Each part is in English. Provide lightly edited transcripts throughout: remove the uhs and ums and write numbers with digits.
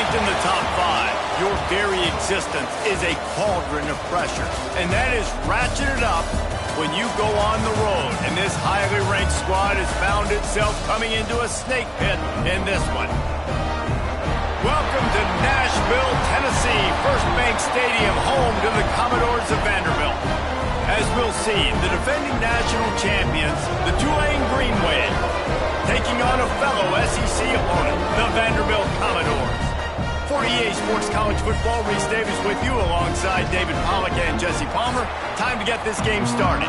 Ranked in the top 5, your very existence is a cauldron of pressure. And that is ratcheted up when you go on the road. And this highly ranked squad has found itself coming into a snake pit in this one. Welcome to Nashville, Tennessee, First Bank Stadium, home to the Commodores of Vanderbilt. As we'll see, the defending national champions, the Tulane Green Wave, taking on a fellow SEC opponent, the Vanderbilt Commodores. For EA Sports College Football, Reese Davis with you alongside David Pollack and Jesse Palmer. Time to get this game started.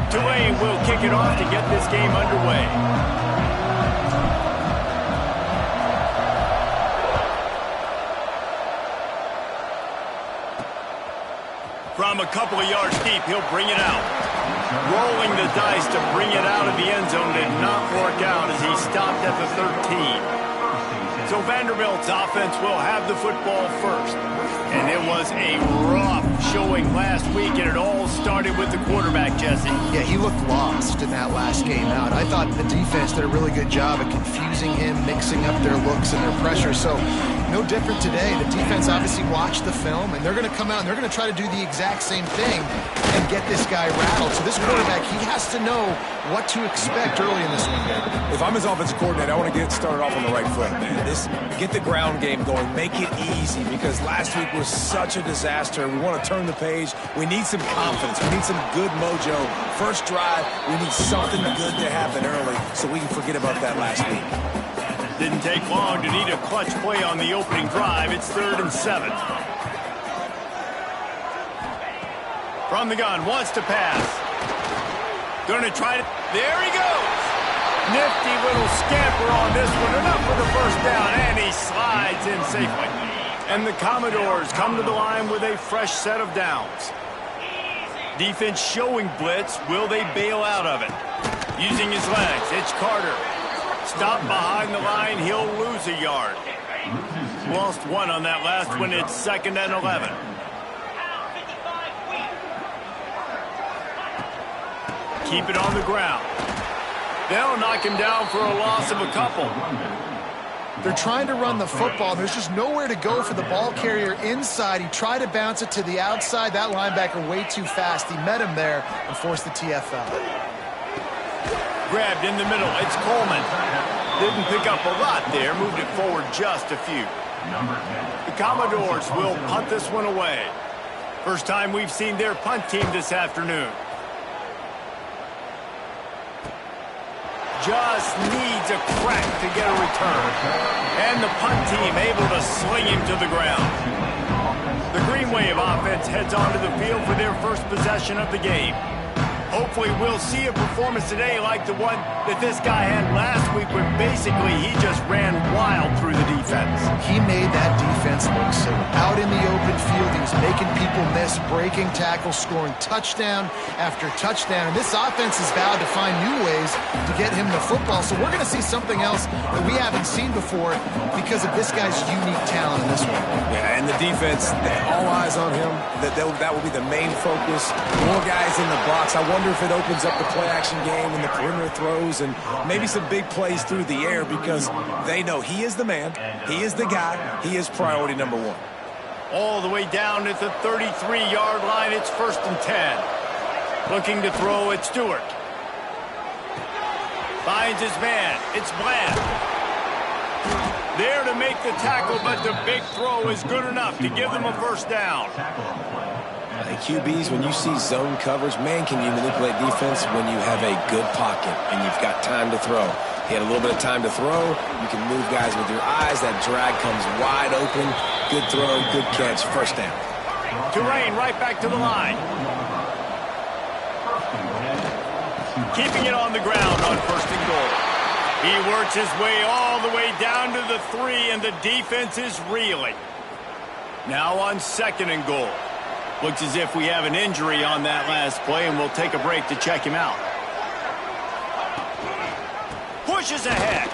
Tulane will kick it off to get this game underway. From a couple of yards deep, he'll bring it out. Rolling the dice to bring it out of the end zone did not work out as he stopped at the 13. So Vanderbilt's offense will have the football first. And it was a rough showing last week, and it all started with the quarterback, Jesse. Yeah, he looked lost in that last game out. I thought the defense did a really good job of confusing him, mixing up their looks and their pressure. So no different today. The defense obviously watched the film, and they're going to come out and they're going to try to do the exact same thing and get this guy rattled. So this quarterback, he has to know what to expect early in this one. If I'm his offensive coordinator, I want to get started off on the right foot, man. Get the ground game going. Make it easy, because last week was such a disaster. We want to turn the page. We need some confidence. We need some good mojo. First drive, we need something good to happen early so we can forget about that last week. Didn't take long to need a clutch play on the opening drive. It's 3rd and 7. From the gun, wants to pass. Gonna try it. There he goes. Nifty little scamper on this one. Enough for the first down, and he slides in safely. And the Commodores come to the line with a fresh set of downs. Defense showing blitz. Will they bail out of it? Using his legs, it's Carter. Stop behind the line, he'll lose a yard. Lost one on that last one. It's 2nd and 11. Keep it on the ground. They'll knock him down for a loss of a couple. They're trying to run the football. There's just nowhere to go for the ball carrier inside. He tried to bounce it to the outside. That linebacker way too fast. He met him there and forced the TFL. Grabbed in the middle. It's Coleman. Didn't pick up a lot there. Moved it forward just a few. The Commodores will punt this one away. First time we've seen their punt team this afternoon. Just needs a crack to get a return. And the punt team able to sling him to the ground. The Green Wave offense heads onto the field for their first possession of the game. Hopefully we'll see a performance today like the one that this guy had last week, where basically he just ran wild through the defense. He made that defense look silly. Out in the open field, he was making people miss, breaking tackles, scoring touchdown after touchdown. And this offense has vowed to find new ways to get him the football. So we're going to see something else that we haven't seen before because of this guy's unique talent in this one. Yeah, and the defense, all eyes on him. That will be the main focus. More guys in the box. I wonder if it opens up the play-action game and the perimeter throws and maybe some big plays through the air, because they know he is the man, he is the guy, he is priority number 1. All the way down at the 33-yard line, it's 1st and 10. Looking to throw at Stewart. Finds his man. It's Bland. There to make the tackle, but the big throw is good enough to give them a first down. QBs, when you see zone coverage, man, can you manipulate defense when you have a good pocket and you've got time to throw. He had a little bit of time to throw. You can move guys with your eyes. That drag comes wide open. Good throw, good catch, first down. Tulane right back to the line. Keeping it on the ground on 1st and goal. He works his way all the way down to the 3, and the defense is reeling. Now on 2nd and goal. Looks as if we have an injury on that last play, and we'll take a break to check him out. Pushes ahead.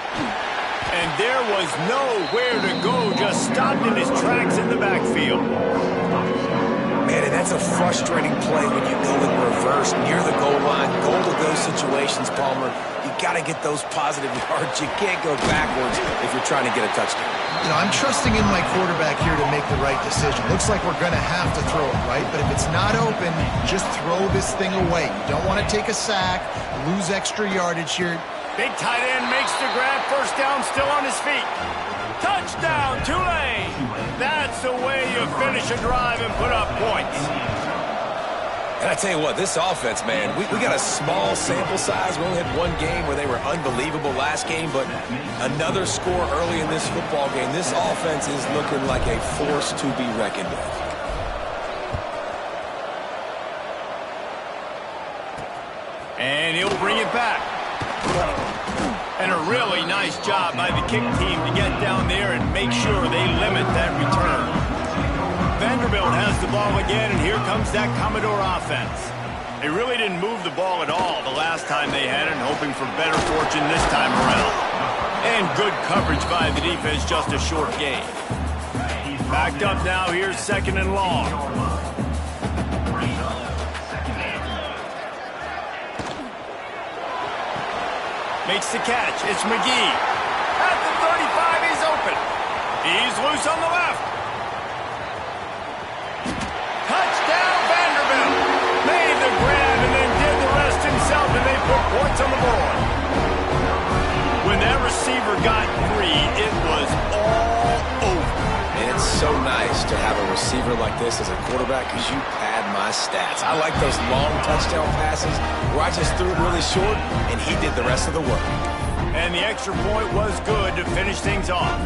And there was nowhere to go, just stopped in his tracks in the backfield. Man, and that's a frustrating play when you go in reverse near the goal line. Goal-to-go situations, Palmer, you got to get those positive yards. You can't go backwards if you're trying to get a touchdown. You know, I'm trusting in my quarterback here to make the right decision. Looks like we're going to have to throw it, right? But if it's not open, just throw this thing away. You don't want to take a sack, lose extra yardage here. Big tight end makes the grab. First down, still on his feet. Touchdown, Tulane! That's the way you finish a drive and put up points. And I tell you what, this offense, man, we got a small sample size. We only had one game where they were unbelievable last game, but another score early in this football game. This offense is looking like a force to be reckoned with. And he'll bring it back. And a really nice job by the kick team to get down there and make sure they limit that return. Vanderbilt has the ball again, and here comes that Commodore offense. They really didn't move the ball at all the last time they had it, and hoping for better fortune this time around. And good coverage by the defense, just a short gain. Backed up now, here's second and long. Makes the catch. It's McGee. At the 35, he's open. He's loose on the left. Touchdown, Vanderbilt. Made the grab and then did the rest himself, and they put points on the board. When that receiver got free, it was all over. And it's so nice to have a receiver like this as a quarterback because you pad my stats. I like those long touchdown passes where I just threw it really short and he did the rest of the work. And the extra point was good to finish things off.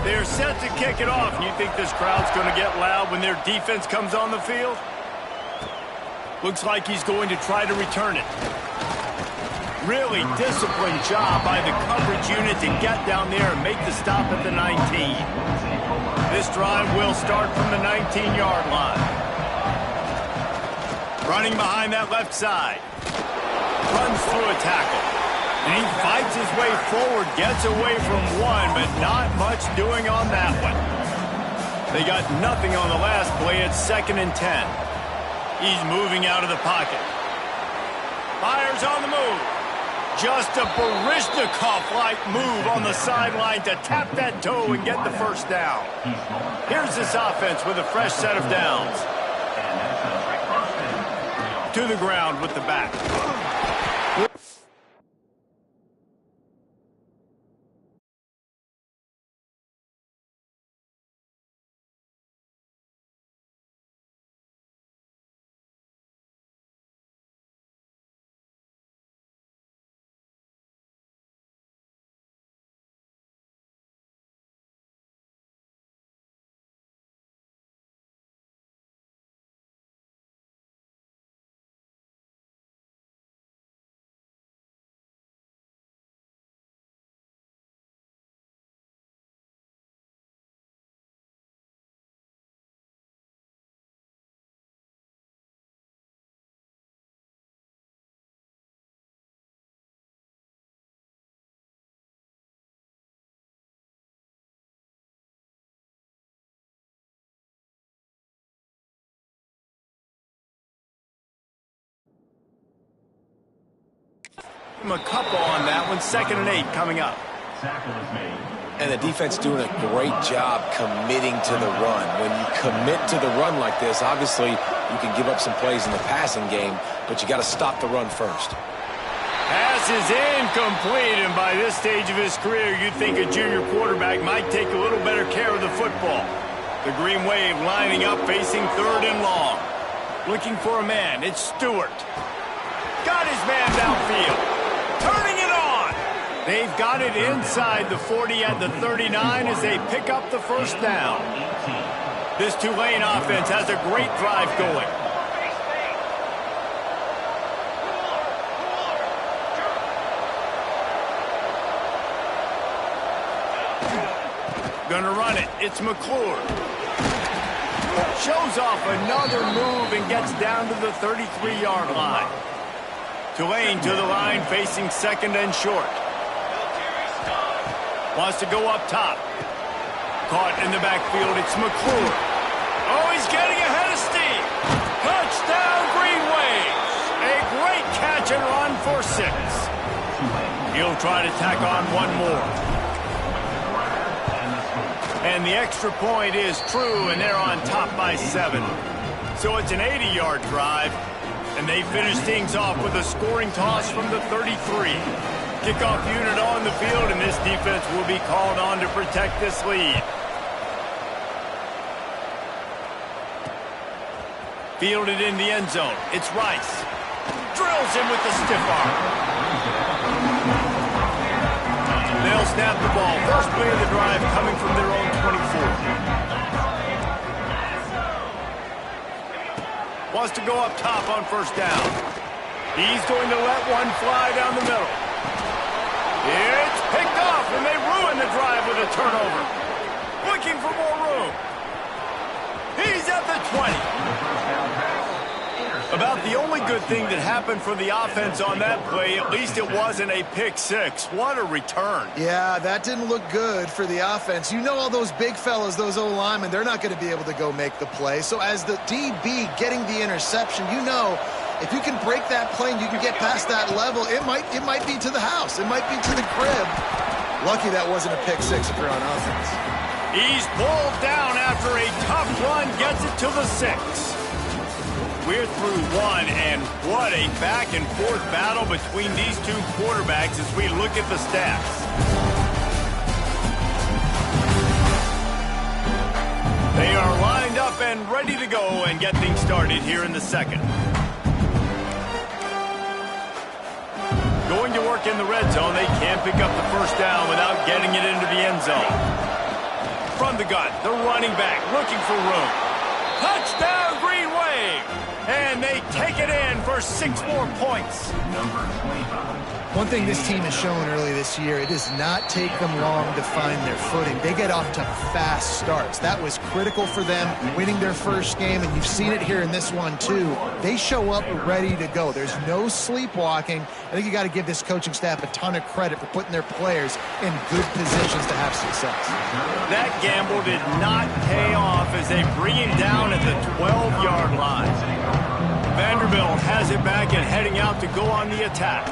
They're set to kick it off, and you think this crowd's going to get loud when their defense comes on the field? Looks like he's going to try to return it. Really disciplined job by the coverage unit to get down there and make the stop at the 19. This drive will start from the 19-yard line. Running behind that left side. Runs through a tackle. And he fights his way forward, gets away from one, but not much doing on that one. They got nothing on the last play. It's 2nd and 10. He's moving out of the pocket. Fires on the move. Just a Baryshnikov-like move on the sideline to tap that toe and get the first down. Here's this offense with a fresh set of downs. To the ground with the back. A couple on that one. 2nd and 8 coming up. And the defense doing a great job committing to the run. When you commit to the run like this, obviously you can give up some plays in the passing game, but you got to stop the run first. Pass is incomplete, and by this stage of his career, you'd think a junior quarterback might take a little better care of the football. The Green Wave lining up, facing 3rd and long. Looking for a man. It's Stewart. Got his man downfield. Turning it on. They've got it inside the 40 at the 39 as they pick up the first down. This Tulane offense has a great drive going. Gonna run it. It's McClure. Shows off another move and gets down to the 33-yard line. Tulane to the line, facing 2nd and short. Wants to go up top. Caught in the backfield, it's McClure. Oh, he's getting ahead of steam. Touchdown, Green Wave. A great catch and run for 6. He'll try to tack on one more. And the extra point is true, and they're on top by 7. So it's an 80-yard drive, and they finish things off with a scoring toss from the 33. Kickoff unit on the field, and this defense will be called on to protect this lead. Fielded in the end zone. It's Rice. Drills him with the stiff arm. They'll snap the ball. First play of the drive coming from their own 24. Wants to go up top on first down. He's going to let one fly down the middle. It's picked off, and they ruin the drive with a turnover. Looking for more room. He's at the 20. About the only good thing that happened for the offense on that play, at least it wasn't a pick six. What a return. Yeah, that didn't look good for the offense. You know all those big fellas, those O-linemen, they're not going to be able to go make the play. So as the DB getting the interception, you know if you can break that play and you can get past that level, it might be to the house. It might be to the crib. Lucky that wasn't a pick six if you're on offense. He's pulled down after a tough run, gets it to the 6. We're through one, and what a back-and-forth battle between these two quarterbacks as we look at the stats. They are lined up and ready to go and get things started here in the second. Going to work in the red zone. They can't pick up the first down without getting it into the end zone. From the gun, the running back looking for room. Touchdown, Green Wave! And they take it in for 6 more points. One thing this team has shown early this year, it does not take them long to find their footing. They get off to fast starts. That was critical for them winning their first game, and you've seen it here in this one too. They show up ready to go. There's no sleepwalking. I think you got to give this coaching staff a ton of credit for putting their players in good positions to have success. That gamble did not pay off as they bring him down at the 12-yard line. Vanderbilt has it back and heading out to go on the attack.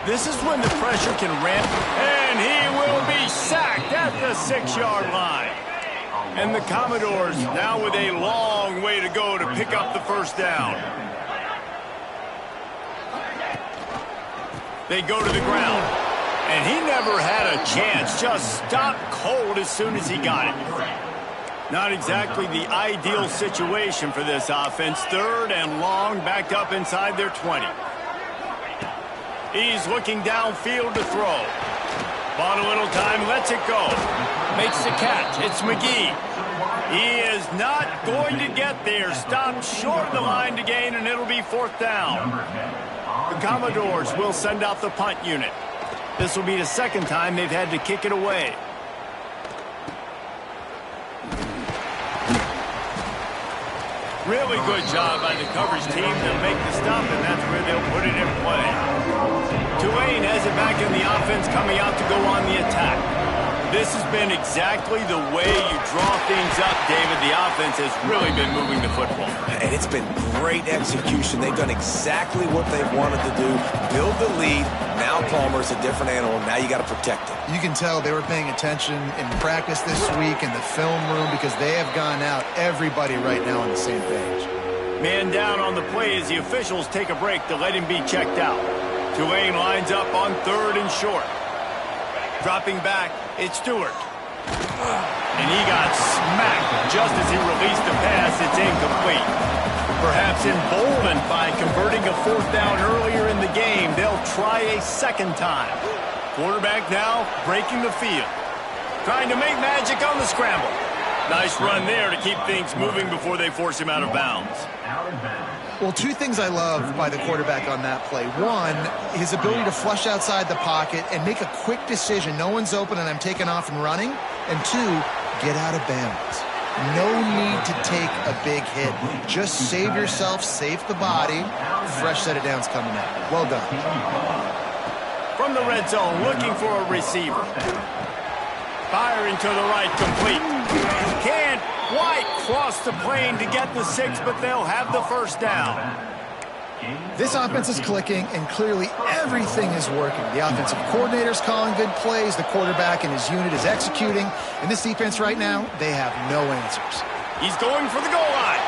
This is when the pressure can ramp, and he will be sacked at the 6-yard line. And the Commodores now with a long way to go to pick up the first down. They go to the ground, and he never had a chance, just stopped cold as soon as he got it. Not exactly the ideal situation for this offense. 3rd and long, backed up inside their 20. He's looking downfield to throw. Bought a little time, lets it go. Makes the catch. It's McGee. He is not going to get there. Stopped short of the line to gain, and it'll be 4th down. The Commodores will send out the punt unit. This will be the second time they've had to kick it away. Really good job by the coverage team to make the stop, and that's where they'll put it in play. Tulane has it back in the offense, coming out to go on the attack. This has been exactly the way you draw things up, David. The offense has really been moving the football. And it's been great execution. They've done exactly what they've wanted to do. Build the lead. Now Palmer's a different animal. Now you got to protect it. You can tell they were paying attention in practice this week in the film room because they have gone out, everybody right now on the same page. Man down on the play as the officials take a break to let him be checked out. Tulane lines up on 3rd and short. Dropping back, it's Stewart. And he got smacked just as he released the pass. It's incomplete. Perhaps emboldened by converting a 4th down earlier in the game, they'll try a second time. Quarterback now breaking the field. Trying to make magic on the scramble. Nice run there to keep things moving before they force him out of bounds. Well, 2 things I love by the quarterback on that play. 1, his ability to flush outside the pocket and make a quick decision. No one's open and I'm taking off and running. And 2, get out of bounds. No need to take a big hit. Just save yourself, save the body. Fresh set of downs coming up. Well done. From the red zone, looking for a receiver. Firing to the right, complete. Can't quite cross the plane to get the 6, but they'll have the first down. This offense is clicking, and clearly everything is working. The offensive coordinator's calling good plays, the quarterback and his unit is executing, and this defense right now, they have no answers. He's going for the goal line.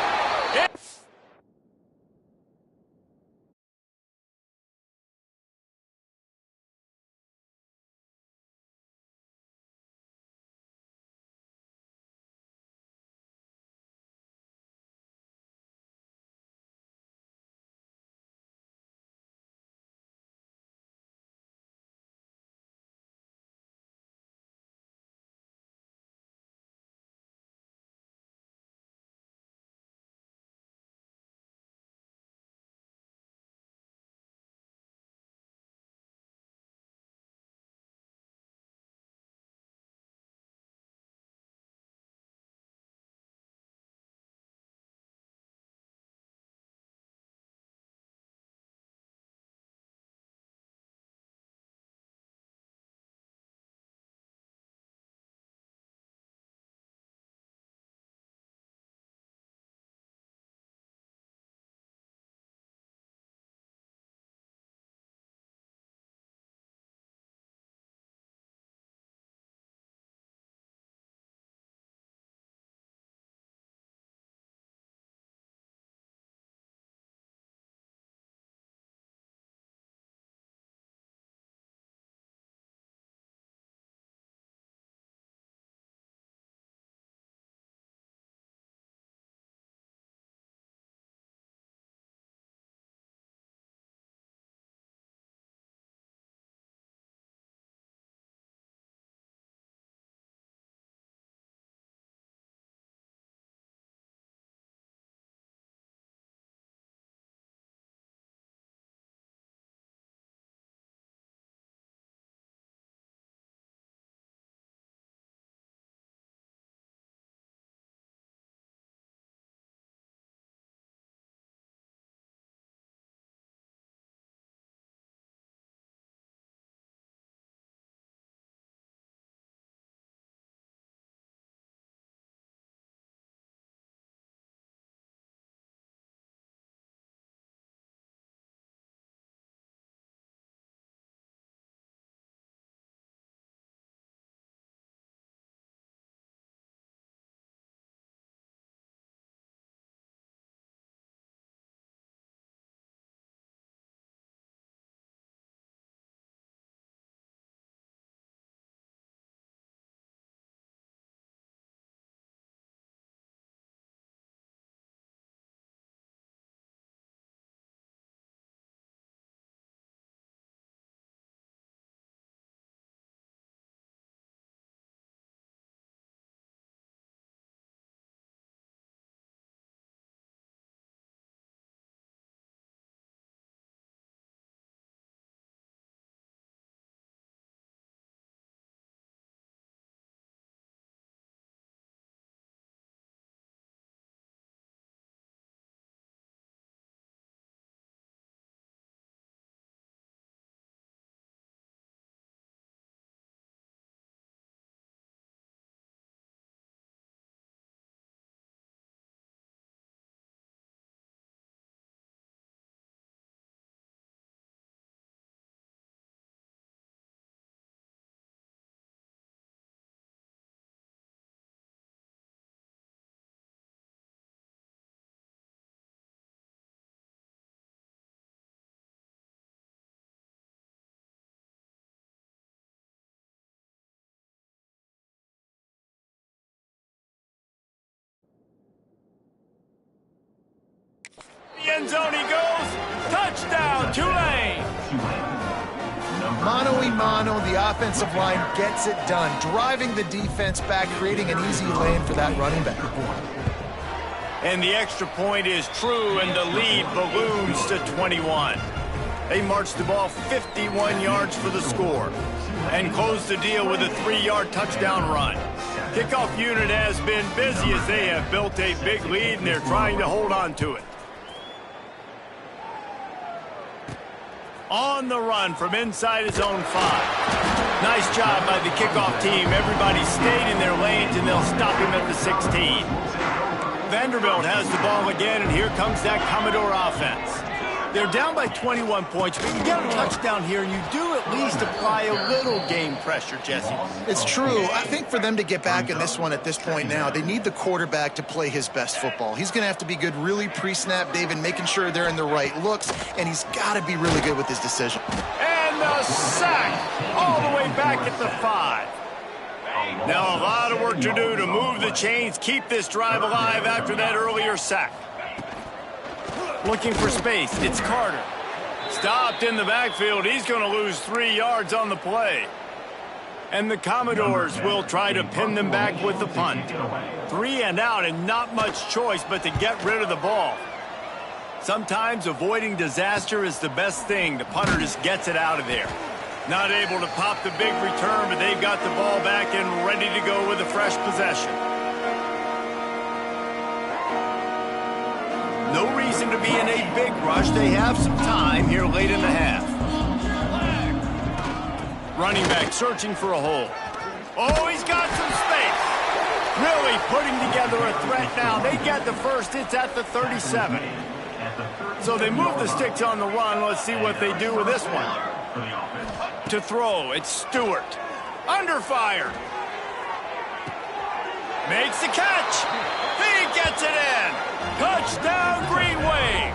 The end zone he goes. Touchdown, Tulane. Mano-a-mano, the offensive line gets it done, driving the defense back, creating an easy lane for that running back. And the extra point is true, and the lead balloons to 21. They march the ball 51 yards for the score and close the deal with a 3-yard touchdown run. Kickoff unit has been busy as they have built a big lead, and they're trying to hold on to it. On the run from inside his own 5. Nice job by the kickoff team. Everybody stayed in their lanes, and they'll stop him at the 16. Vanderbilt has the ball again, and here comes that Commodore offense. They're down by 21 points, but you get a touchdown here, and you do at least apply a little game pressure, Jesse. It's true. I think for them to get back in this one at this point now, they need the quarterback to play his best football. He's going to have to be good really pre-snap, David, making sure they're in the right looks, and he's got to be really good with his decision. And the sack all the way back at the 5. Now a lot of work to do to move the chains, keep this drive alive after that earlier sack. Looking for space, it's Carter. Stopped in the backfield, he's going to lose 3 yards on the play. And the Commodores will try to pin them back with the punt. 3 and out, and not much choice but to get rid of the ball. Sometimes avoiding disaster is the best thing. The punter just gets it out of there. Not able to pop the big return, but they've got the ball back and ready to go with a fresh possession. No reason to be in a big rush. They have some time here late in the half. Running back searching for a hole. Oh, he's got some space. Really putting together a threat now. They get the first. It's at the 37. So they move the sticks on the run. Let's see what they do with this one. To throw, it's Stewart. Under fire. Makes the catch. He gets it in. Touchdown, Green Wave.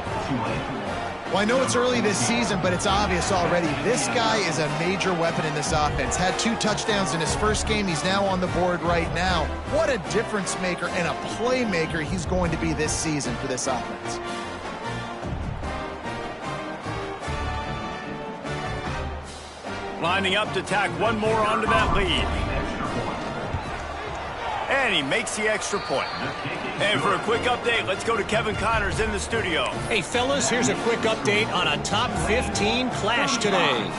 Well, I know it's early this season, but it's obvious already. This guy is a major weapon in this offense. Had 2 touchdowns in his first game. He's now on the board right now. What a difference maker and a playmaker he's going to be this season for this offense. Lining up to tack one more onto that lead. And he makes the extra point. And for a quick update, let's go to Kevin Connors in the studio. Hey, fellas, here's a quick update on a top 15 clash today.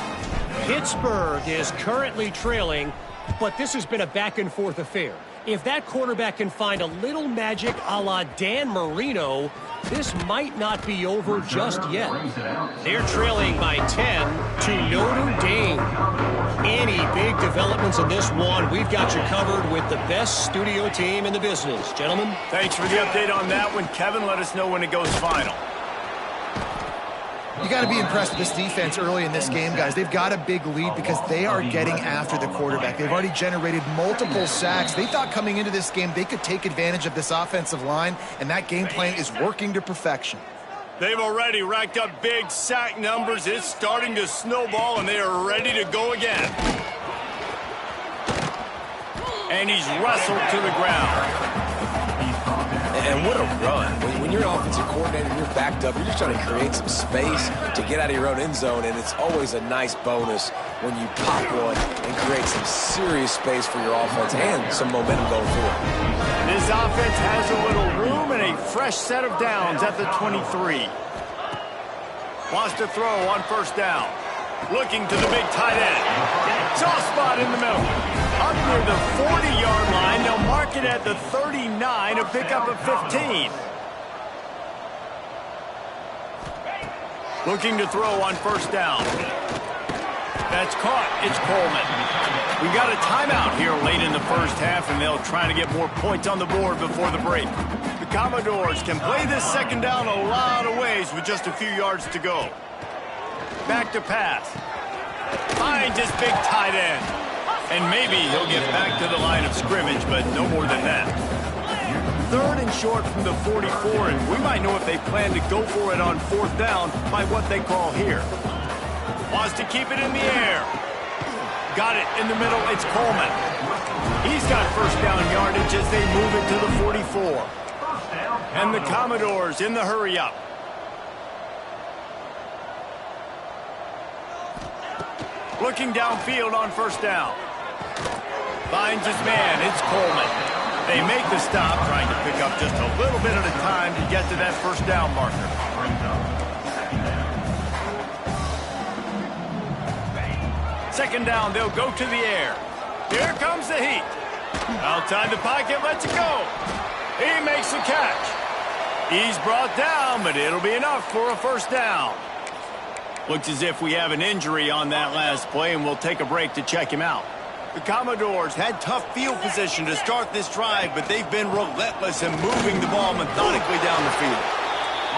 Pittsburgh is currently trailing, but this has been a back-and-forth affair. If that quarterback can find a little magic a la Dan Marino, this might not be over just yet. They're trailing by 10 to Notre Dame. Any big developments in this one, we've got you covered with the best studio team in the business. Gentlemen. Thanks for the update on that one, Kevin. Let us know when it goes final. You got to be impressed with this defense early in this game, guys. They've got a big lead because they are getting after the quarterback. They've already generated multiple sacks. They thought coming into this game they could take advantage of this offensive line, and that game plan is working to perfection. They've already racked up big sack numbers. It's starting to snowball, and they are ready to go again. And he's wrestled to the ground. And what a run. When you're an offensive coordinator, you're backed up, you're just trying to create some space to get out of your own end zone, and it's always a nice bonus when you pop one and create some serious space for your offense and some momentum going forward. This offense has a little room and a fresh set of downs at the 23. Wants to throw on first down. Looking to the big tight end. Soft spot in the middle. Up near the 40-yard line. They'll mark it at the 39, a pickup of 15. Looking to throw on first down. That's caught. It's Coleman. We got a timeout here late in the first half, and they'll try to get more points on the board before the break. The Commodores can play this second down a lot of ways with just a few yards to go. Back to pass. Finds his big tight end. And maybe he'll get back to the line of scrimmage, but no more than that. 3rd and short from the 44, and we might know if they plan to go for it on 4th down by what they call here. Wants to keep it in the air. Got it in the middle. It's Coleman. He's got first down yardage as they move it to the 44. And the Commodores in the hurry-up. Looking downfield on first down. Finds his man. It's Coleman. They make the stop, trying to pick up just a little bit at a time to get to that first down marker. Second down, they'll go to the air. Here comes the heat. Outside the pocket, lets it go. He makes the catch. He's brought down, but it'll be enough for a first down. Looks as if we have an injury on that last play, and we'll take a break to check him out. The Commodores had tough field position to start this drive, but they've been relentless in moving the ball methodically down the field.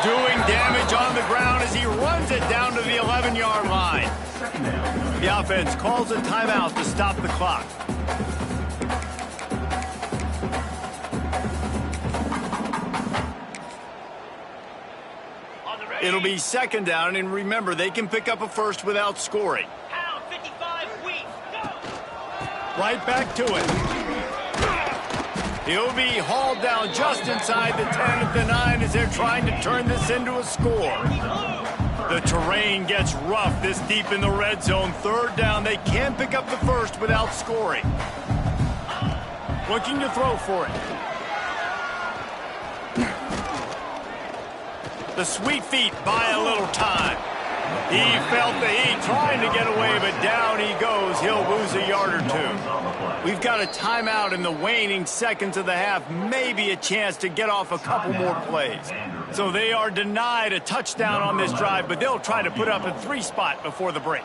Doing damage on the ground as he runs it down to the 11-yard line. The offense calls a timeout to stop the clock. It'll be second down, and remember, they can pick up a first without scoring. Right back to it. He'll be hauled down just inside the 10 at the 9 as they're trying to turn this into a score. The terrain gets rough this deep in the red zone. Third down, they can pick up the first without scoring. Looking to throw for it. The sweet feet buy a little time. He felt the heat trying to get away, but down he goes. He'll lose a yard or two. We've got a timeout in the waning seconds of the half. Maybe a chance to get off a couple more plays. So they are denied a touchdown on this drive, but they'll try to put up a 3-spot before the break.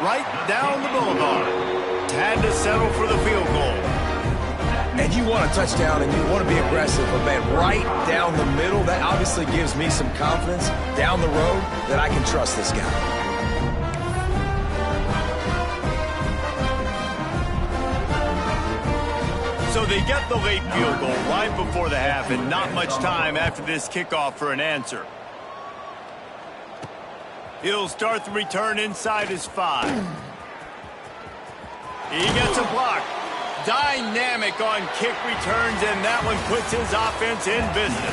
Right down the boulevard. Had to settle for the field goal. And you want a touchdown and you want to be aggressive, but man, right down the middle, that obviously gives me some confidence down the road that I can trust this guy. So they get the late field goal right before the half, and not much time after this kickoff for an answer. He'll start the return inside his 5. He gets a block. Dynamic on kick returns, and that one puts his offense in business.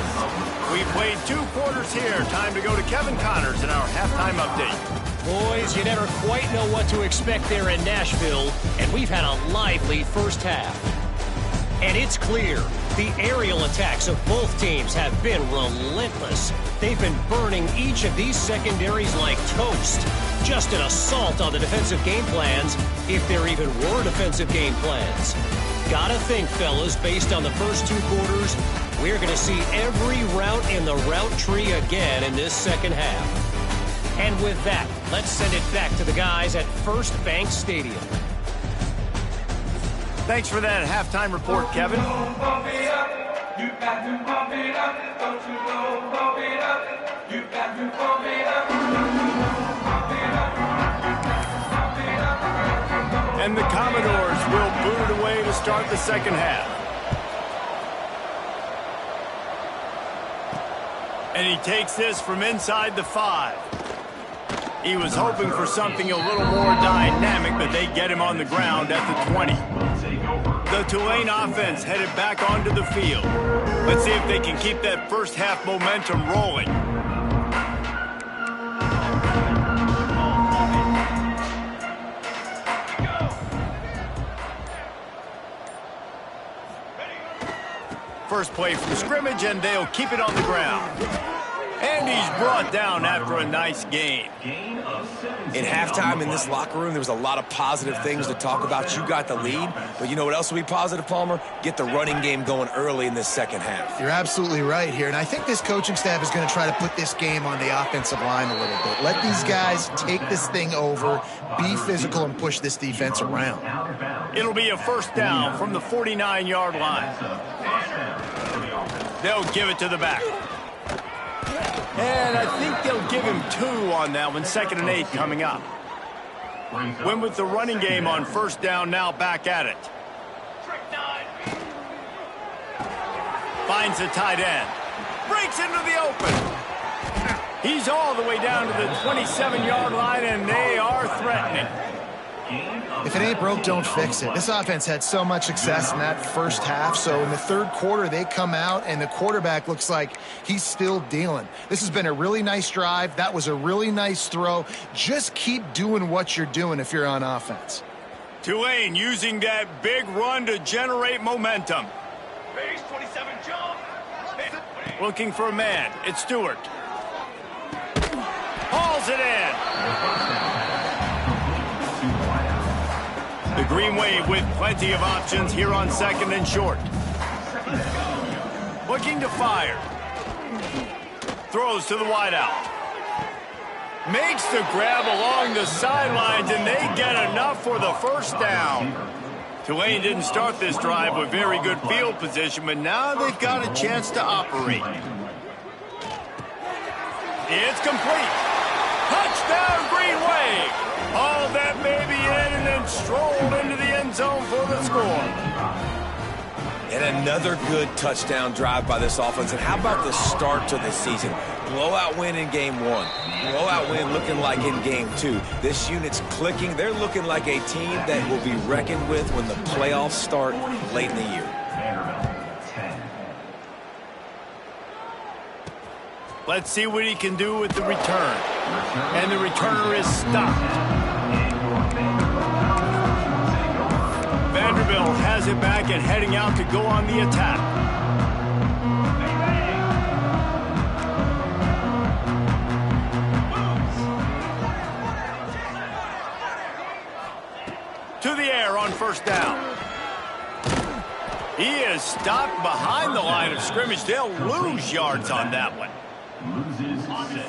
We played 2 quarters here. Time to go to Kevin Connors in our halftime update. Boys, you never quite know what to expect there in Nashville, and we've had a lively first half. And it's clear, the aerial attacks of both teams have been relentless. They've been burning each of these secondaries like toast. Just an assault on the defensive game plans, if there even were defensive game plans. Gotta think, fellas, based on the first 2 quarters, we're going to see every route in the route tree again in this second half. And with that, let's send it back to the guys at First Bank Stadium. Thanks for that halftime report, Kevin. And the Commodores will boot it away to start the second half. And he takes this from inside the 5. He was hoping for something a little more dynamic, but they get him on the ground at the 20. The Tulane offense headed back onto the field. Let's see if they can keep that first half momentum rolling. First play from scrimmage, and they'll keep it on the ground. And he's brought down after a nice game. In halftime in this locker room, there was a lot of positive things to talk about. You got the lead, but you know what else will be positive, Palmer? Get the running game going early in this second half. You're absolutely right here, and I think this coaching staff is going to try to put this game on the offensive line a little bit. Let these guys take this thing over, be physical, and push this defense around. It'll be a first down from the 49-yard line. They'll give it to the back. And I think they'll give him 2 on that one. 2nd and 8 coming up. Went with the running game on first down, now back at it. Finds the tight end. Breaks into the open. He's all the way down to the 27-yard line, and they are threatening. If it ain't broke, don't fix it. This offense had so much success in that first half, so in the third quarter, they come out, and the quarterback looks like he's still dealing. This has been a really nice drive. That was a really nice throw. Just keep doing what you're doing if you're on offense. Tulane using that big run to generate momentum. Base 27 jump. Looking for a man. It's Stewart. Hauls it in. The Green Wave with plenty of options here on 2nd and short. Looking to fire. Throws to the wideout. Makes the grab along the sidelines, and they get enough for the first down. Tulane didn't start this drive with very good field position, but now they've got a chance to operate. It's complete. Touchdown, Green Wave. Hauled that baby in and then strolled into the end zone for the score. And another good touchdown drive by this offense. And how about the start to the season? Blowout win in game 1. Blowout win looking like in game 2. This unit's clicking. They're looking like a team that will be reckoned with when the playoffs start late in the year. Let's see what he can do with the return. And the returner is stopped. Vanderbilt has it back and heading out to go on the attack. To the air on first down. He is stopped behind the line of scrimmage. They'll lose yards on that one.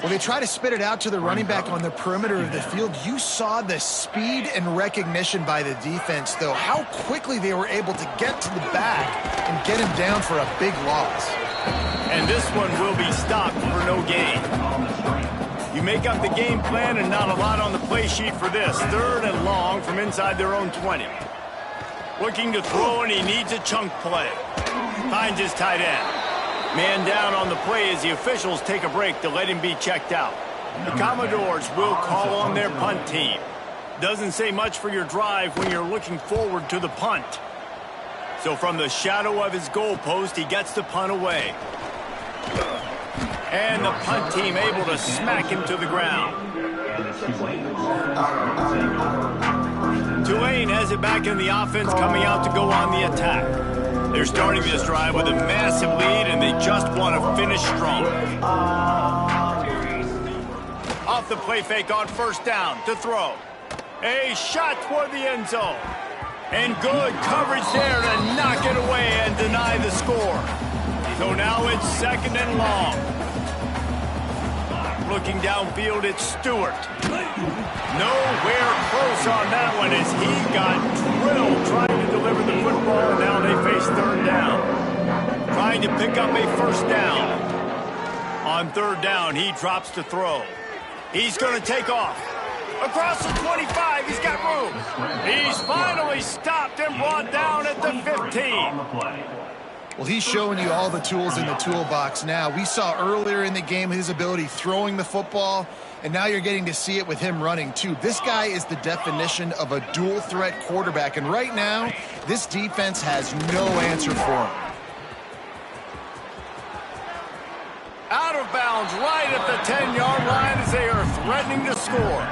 When they try to spit it out to the running back on the perimeter of the field, you saw the speed and recognition by the defense, though, how quickly they were able to get to the back and get him down for a big loss. And this one will be stopped for no gain. You make up the game plan and not a lot on the play sheet for this. 3rd and long from inside their own 20. Looking to throw, and he needs a chunk play. Finds his tight end. Man down on the play as the officials take a break to let him be checked out. The Commodores will call on their punt team. Doesn't say much for your drive when you're looking forward to the punt. So from the shadow of his goalpost, he gets the punt away. And the punt team able to smack him to the ground. Tulane has it back in the offense, coming out to go on the attack. They're starting this drive with a massive lead, and they just want to finish strong. Off the play fake on first down to throw. A shot toward the end zone. And good coverage there to knock it away and deny the score. So now it's 2nd and long. Looking downfield, it's Stewart. Nowhere close on that one as he got drilled trying to deliver the football. Now they face 3rd down. Trying to pick up a first down. On 3rd down, he drops to throw. He's going to take off. Across the 25, he's got room. He's finally stopped and brought down at the 15. Well, he's showing you all the tools in the toolbox now. We saw earlier in the game his ability throwing the football, and now you're getting to see it with him running too. This guy is the definition of a dual-threat quarterback, and right now, this defense has no answer for him. Out of bounds right at the 10-yard line as they are threatening to score.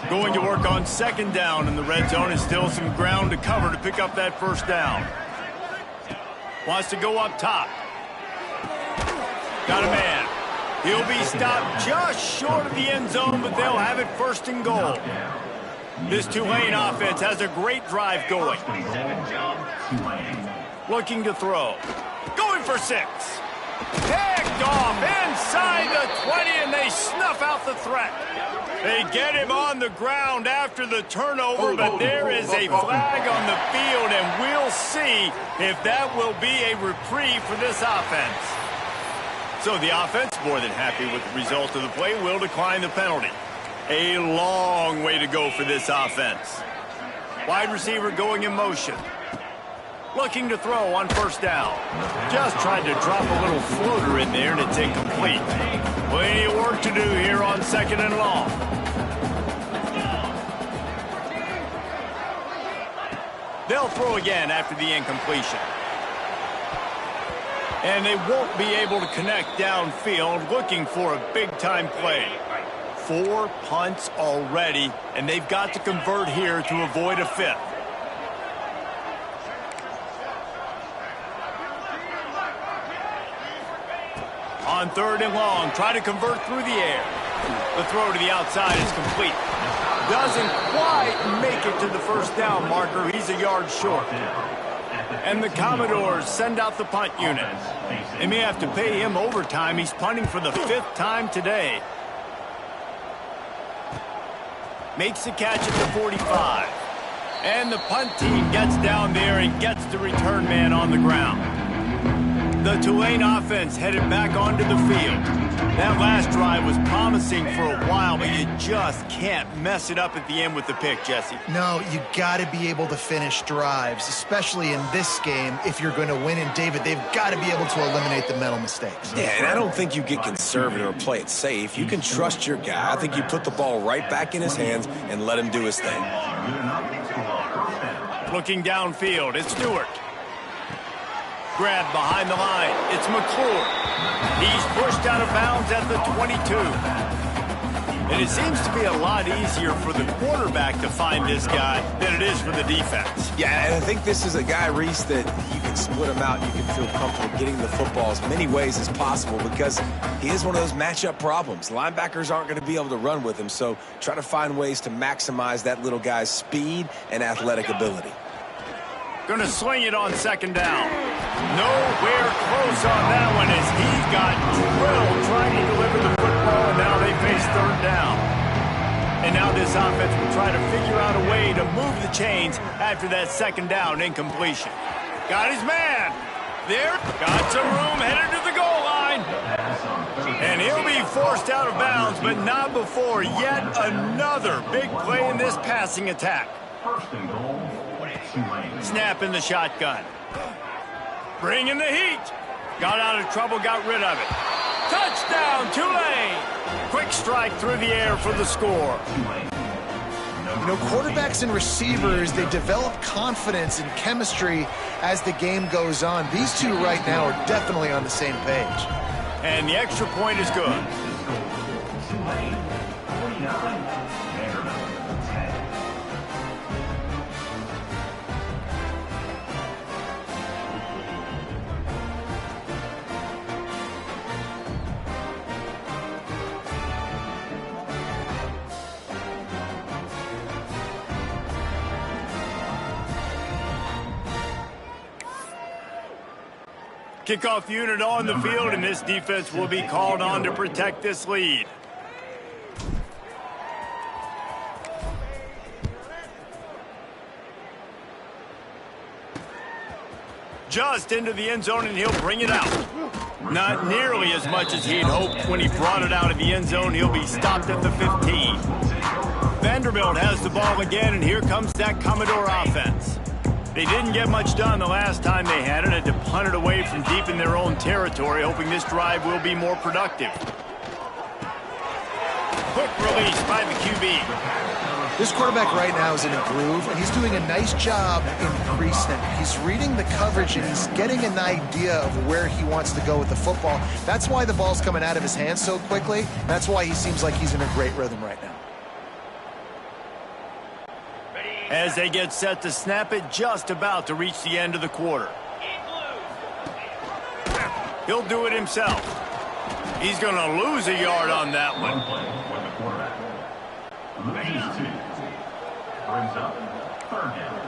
Going to work on 2nd down in the red zone, and still some ground to cover to pick up that first down. Wants to go up top. Got a man. He'll be stopped just short of the end zone, but they'll have it 1st and goal. This Tulane offense has a great drive going. Looking to throw. Going for 6. Picked off inside the 20, and they snuff out the threat. They get him on the ground after the turnover, but there is a flag on the field, and we'll see if that will be a reprieve for this offense. So the offense, more than happy with the result of the play, will decline the penalty. A long way to go for this offense. Wide receiver going in motion. Looking to throw on first down. Just tried to drop a little floater in there, and it's incomplete. Plenty of work to do here on 2nd and long. They'll throw again after the incompletion. And they won't be able to connect downfield, looking for a big-time play. 4 punts already, and they've got to convert here to avoid a 5th. On 3rd and long, try to convert through the air. The throw to the outside is complete. Doesn't quite make it to the first down marker. He's a yard short. And the Commodores send out the punt unit. They may have to pay him overtime. He's punting for the 5th time today. Makes the catch at the 45. And the punt team gets down there and gets the return man on the ground. The Tulane offense headed back onto the field. That last drive was promising for a while, but you just can't mess it up at the end with the pick, Jesse. No, you got to be able to finish drives, especially in this game if you're going to win. And, David, they've got to be able to eliminate the mental mistakes. Yeah, and I don't think you get conservative or play it safe. You can trust your guy. I think you put the ball right back in his hands and let him do his thing. Looking downfield, it's Stewart. Grab behind the line, it's McClure. He's pushed out of bounds at the 22. And it seems to be a lot easier for the quarterback to find this guy than it is for the defense. Yeah, and I think this is a guy, Reese, that you can split him out. You can feel comfortable getting the football as many ways as possible because he is one of those matchup problems. Linebackers aren't going to be able to run with him, so try to find ways to maximize that little guy's speed and athletic ability. Going to sling it on second down. Nowhere close on that one as he got drilled trying to deliver the football, and now they face third down. And now this offense will try to figure out a way to move the chains after that second down incompletion. Got his man. There. Got some room headed to the goal line. And he'll be forced out of bounds, but not before yet another big play in this passing attack. First and goal. Snap in the shotgun. Bring in the heat. Got out of trouble, got rid of it. Touchdown, Tulane. Quick strike through the air for the score. You know, quarterbacks and receivers, they develop confidence and chemistry as the game goes on. These two right now are definitely on the same page. And the extra point is good. Kickoff unit on the field, and this defense will be called on to protect this lead. Just into the end zone, and he'll bring it out. Not nearly as much as he'd hoped when he brought it out of the end zone. He'll be stopped at the 15. Vanderbilt has the ball again, and here comes that Commodore offense. They didn't get much done the last time they had it to punt it away from deep in their own territory, hoping this drive will be more productive. Quick release by the QB. This quarterback right now is in a groove, and he's doing a nice job in pre-snap. He's reading the coverage, and he's getting an idea of where he wants to go with the football. That's why the ball's coming out of his hands so quickly. That's why he seems like he's in a great rhythm right now. As they get set to snap it, just about to reach the end of the quarter. He'll do it himself. He's going to lose a yard on that one. Brings up third down.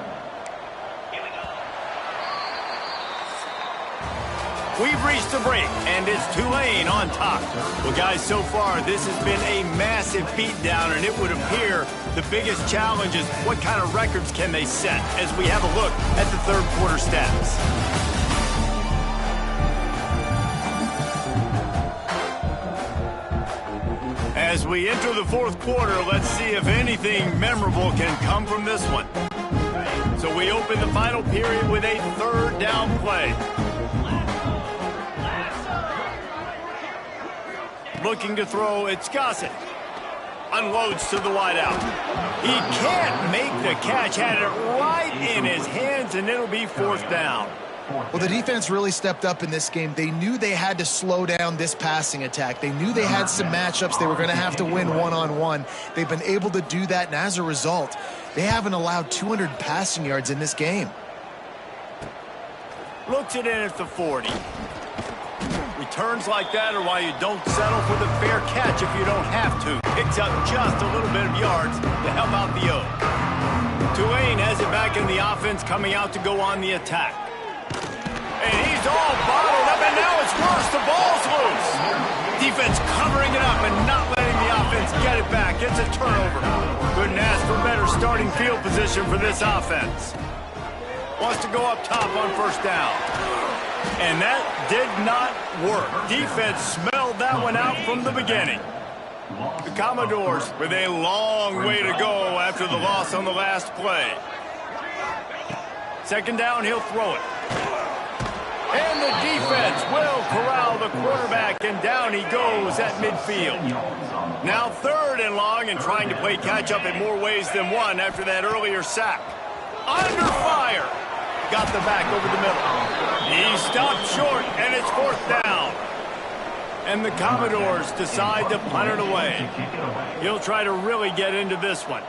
We've reached the break, and it's Tulane on top. Well, guys, so far, this has been a massive beatdown, and it would appear the biggest challenge is what kind of records can they set as we have a look at the third quarter stats. As we enter the fourth quarter, let's see if anything memorable can come from this one. So we open the final period with a third down play. Looking to throw, it's Gossett. Unloads to the wideout. He can't make the catch, had it right in his hands, and it'll be fourth down. Well, the defense really stepped up in this game. They knew they had to slow down this passing attack. They knew they had some matchups they were going to have to win one-on-one. They've been able to do that, and as a result, they haven't allowed 200 passing yards in this game. Looks it in at the 40. Returns like that are why you don't settle for the fair catch if you don't have to. Picks up just a little bit of yards to help out the O. Tulane has it back in the offense, coming out to go on the attack. And he's all bottled up, and now it's worse. The ball's loose. Defense covering it up and not letting the offense defense get it back. It's a turnover. Couldn't ask for better starting field position for this offense. Wants to go up top on first down. And that did not work. Defense smelled that one out from the beginning. The Commodores with a long way to go after the loss on the last play. Second down, he'll throw it. And the defense will corral the quarterback, and down he goes at midfield. Now third and long, and trying to play catch-up in more ways than one after that earlier sack. Under fire. Got the back over the middle. He stopped short, and it's fourth down. And the Commodores decide to punt it away. He'll try to really get into this one.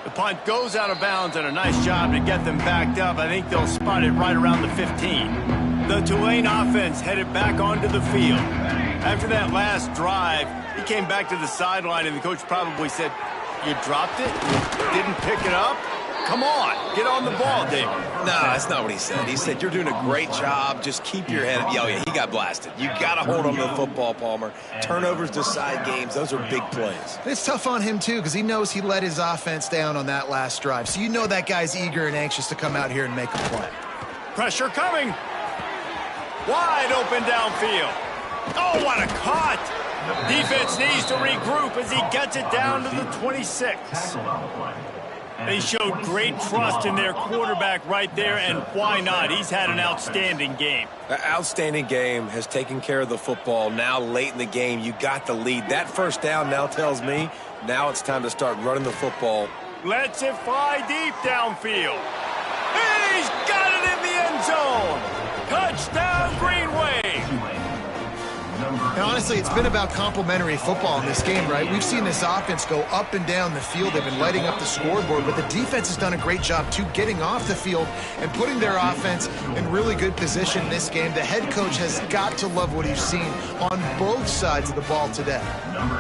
The punt goes out of bounds, and a nice job to get them backed up. I think they'll spot it right around the 15. The Tulane offense headed back onto the field. After that last drive, he came back to the sideline, and the coach probably said, "You dropped it? Didn't pick it up? Come on, get on the ball, David." No, that's not what he said. He said, "You're doing a great job. Just keep your head up." Oh, yeah, he got blasted. You got to hold on to the football, Palmer. Turnovers decide games. Those are big plays. It's tough on him, too, because he knows he let his offense down on that last drive. So you know that guy's eager and anxious to come out here and make a play. Pressure coming. Wide open downfield. Oh, what a cut. Defense needs to regroup as he gets it down to the 26. They showed great trust in their quarterback right there, and why not? He's had an outstanding game. An outstanding game, has taken care of the football. Now late in the game, you got the lead. That first down now tells me now it's time to start running the football. Lets it fly deep downfield. He's got it in the end zone. Touchdown, Green Wave. And honestly, it's been about complementary football in this game, right? We've seen this offense go up and down the field. They've been lighting up the scoreboard, but the defense has done a great job, too, getting off the field and putting their offense in really good position in this game. The head coach has got to love what he's seen on both sides of the ball today.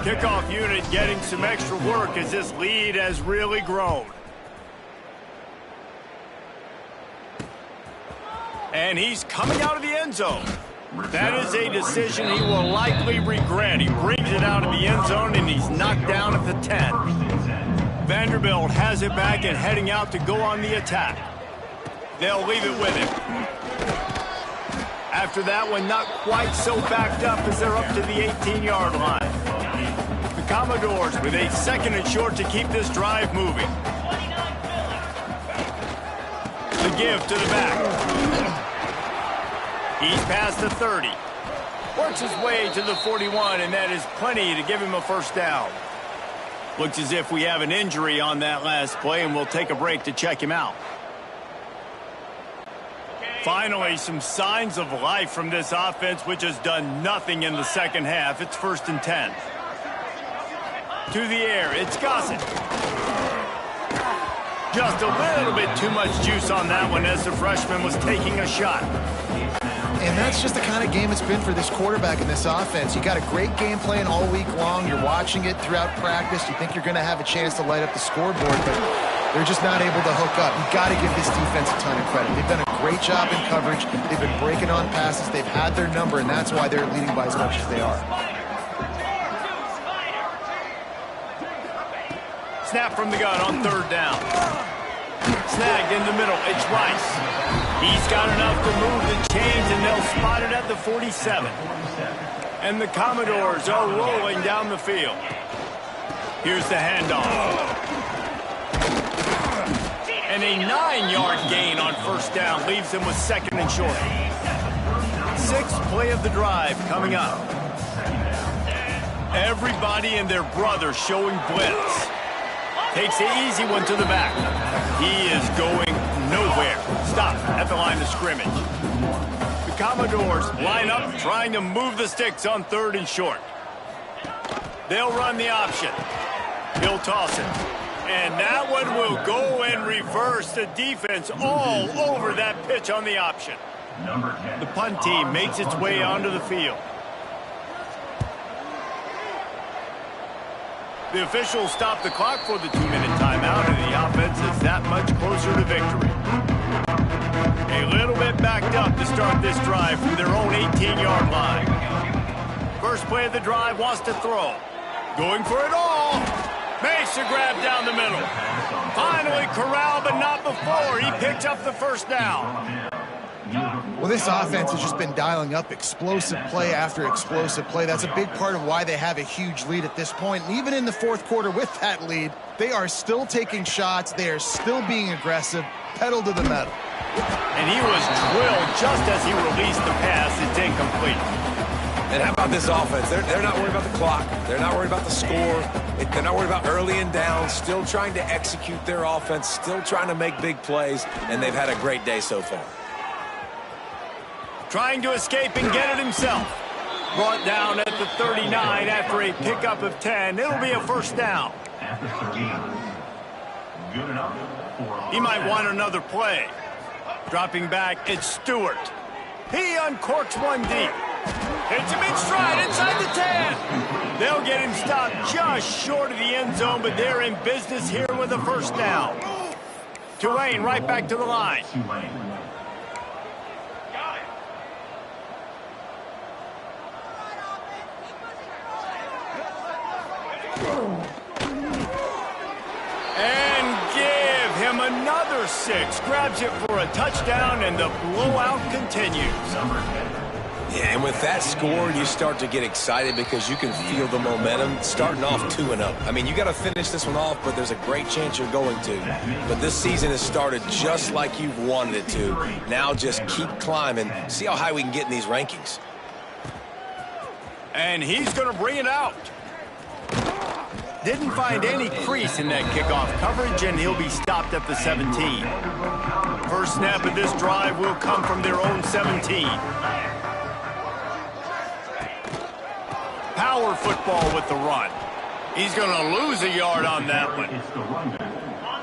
Kickoff unit getting some extra work as this lead has really grown. And he's coming out of the end zone. That is a decision he will likely regret. He brings it out of the end zone, and he's knocked down at the 10. Vanderbilt has it back and heading out to go on the attack. They'll leave it with him. After that one, not quite so backed up as they're up to the 18-yard line. The Commodores with a second and short to keep this drive moving. The give to the back. He's past the 30. Works his way to the 41, and that is plenty to give him a first down. Looks as if we have an injury on that last play, and we'll take a break to check him out. Finally, some signs of life from this offense, which has done nothing in the second half. It's 1st and 10. To the air, it's Gossett. Just a little bit too much juice on that one as the freshman was taking a shot. And that's just the kind of game it's been for this quarterback in this offense. You got a great game plan all week long. You're watching it throughout practice. You think you're going to have a chance to light up the scoreboard, but they're just not able to hook up. You've got to give this defense a ton of credit. They've done a great job in coverage. They've been breaking on passes. They've had their number, and that's why they're leading by as much as they are. Snap from the gun on third down. Snagged in the middle. It's Rice. He's got enough to move the chains, and they'll spot it at the 47. And the Commodores are rolling down the field. Here's the handoff. And a 9-yard gain on first down leaves him with second and short. 6th play of the drive coming up. Everybody and their brother showing blitz. Takes the easy one to the back. He is going nowhere. Stop at the line of scrimmage. The Commodores line up trying to move the sticks on 3rd and short. They'll run the option. He'll toss it. And that one will go in reverse. The defense all over that pitch on the option. The punt team makes its way onto the field. The officials stop the clock for the 2-minute timeout, and the offense is that much closer to victory. A little bit backed up to start this drive from their own 18-yard line. First play of the drive, wants to throw. Going for it all. Makes a grab down the middle. Finally corralled, but not before. He picks up the first down. Well, this offense has just been dialing up explosive play after explosive play. That's a big part of why they have a huge lead at this point. And even in the fourth quarter with that lead, they are still taking shots. They are still being aggressive, pedal to the metal. And he was drilled just as he released the pass. It's incomplete. And how about this offense? They're not worried about the clock. They're not worried about the score. They're not worried about early and down. Still trying to execute their offense. Still trying to make big plays. And they've had a great day so far. Trying to escape and get it himself. Brought down at the 39 after a pickup of 10. It'll be a first down. At the 30. Good enough for... He might want another play. Dropping back, it's Stewart. He uncorks one deep. Hits him in stride inside the 10. They'll get him stopped just short of the end zone, but they're in business here with a first down. Tulane right back to the line. And give him another 6. Grabs it for a touchdown, and the blowout continues. Yeah, and with that score, you start to get excited because you can feel the momentum starting off 2-0. I mean, you got to finish this one off, but there's a great chance you're going to. But this season has started just like you've wanted it to. Now just keep climbing. See how high we can get in these rankings. And he's going to bring it out. Didn't find any crease in that kickoff coverage, and he'll be stopped at the 17. First snap of this drive will come from their own 17. Power football with the run. He's going to lose a yard on that one.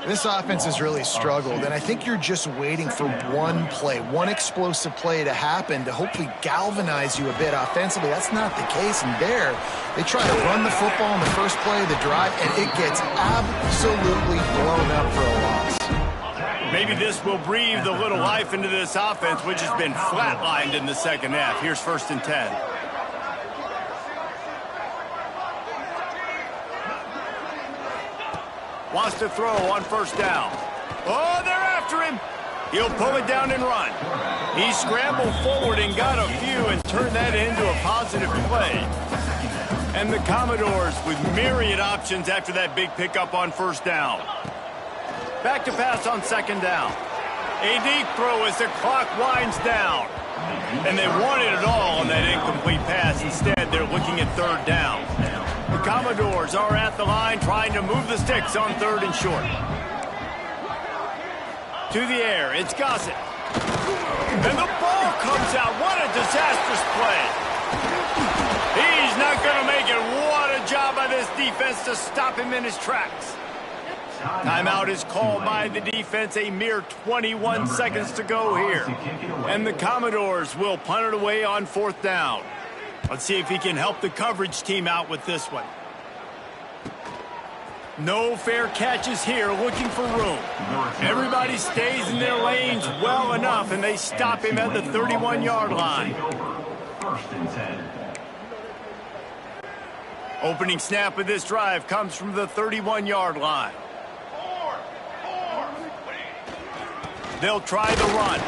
This offense has really struggled, and I think you're just waiting for one play, one explosive play to happen to hopefully galvanize you a bit offensively. That's not the case, and there, they try to run the football in the first play of the drive, and it gets absolutely blown up for a loss. Maybe this will breathe a little life into this offense, which has been flatlined in the second half. Here's 1st and 10. Wants to throw on first down. Oh, they're after him. He'll pull it down and run. He scrambled forward and got a few and turned that into a positive play. And the Commodores with myriad options after that big pickup on first down. Back to pass on second down. A deep throw as the clock winds down. And they wanted it all on that incomplete pass. Instead, they're looking at third down. The Commodores are at the line trying to move the sticks on 3rd and short. To the air, it's Gossett. And the ball comes out. What a disastrous play. He's not going to make it. What a job by this defense to stop him in his tracks. Timeout is called by the defense. A mere 21 seconds to go here. And the Commodores will punt it away on 4th down. Let's see if he can help the coverage team out with this one. No fair catches here, looking for room. Everybody stays in their lanes well enough, and they stop him at the 31-yard line. 1st and 10. Opening snap of this drive comes from the 31-yard line. They'll try the run.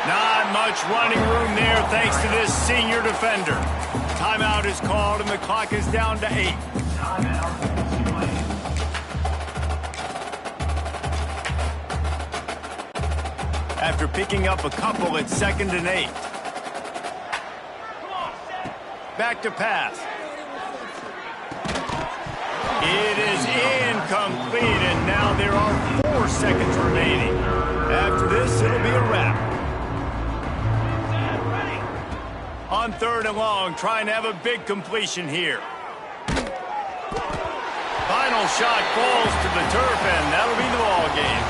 Not much running room there thanks to this senior defender. Timeout is called and the clock is down to 8. After picking up a couple, it's 2nd and 8. Back to pass. It is incomplete, and now there are 4 seconds remaining. After this, it'll be a wrap. On 3rd and long, trying to have a big completion here. Final shot falls to the turf, and that'll be the ball game.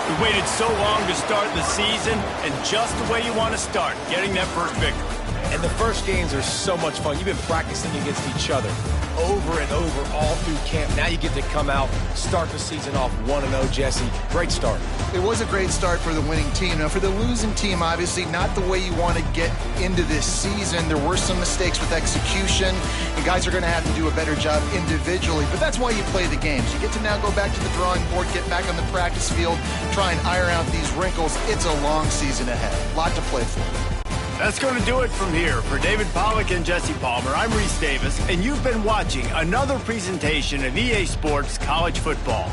We waited so long to start the season, and just the way you want to start, getting that first victory. And the first games are so much fun. You've been practicing against each other over and over all through camp. Now you get to come out, start the season off 1-0, Jesse. Great start. It was a great start for the winning team. Now, for the losing team, obviously not the way you want to get into this season. There were some mistakes with execution, and guys are going to have to do a better job individually. But that's why you play the games. You get to now go back to the drawing board, get back on the practice field, try and iron out these wrinkles. It's a long season ahead. A lot to play for. That's going to do it from here. For David Pollack and Jesse Palmer, I'm Reese Davis, and you've been watching another presentation of EA Sports College Football.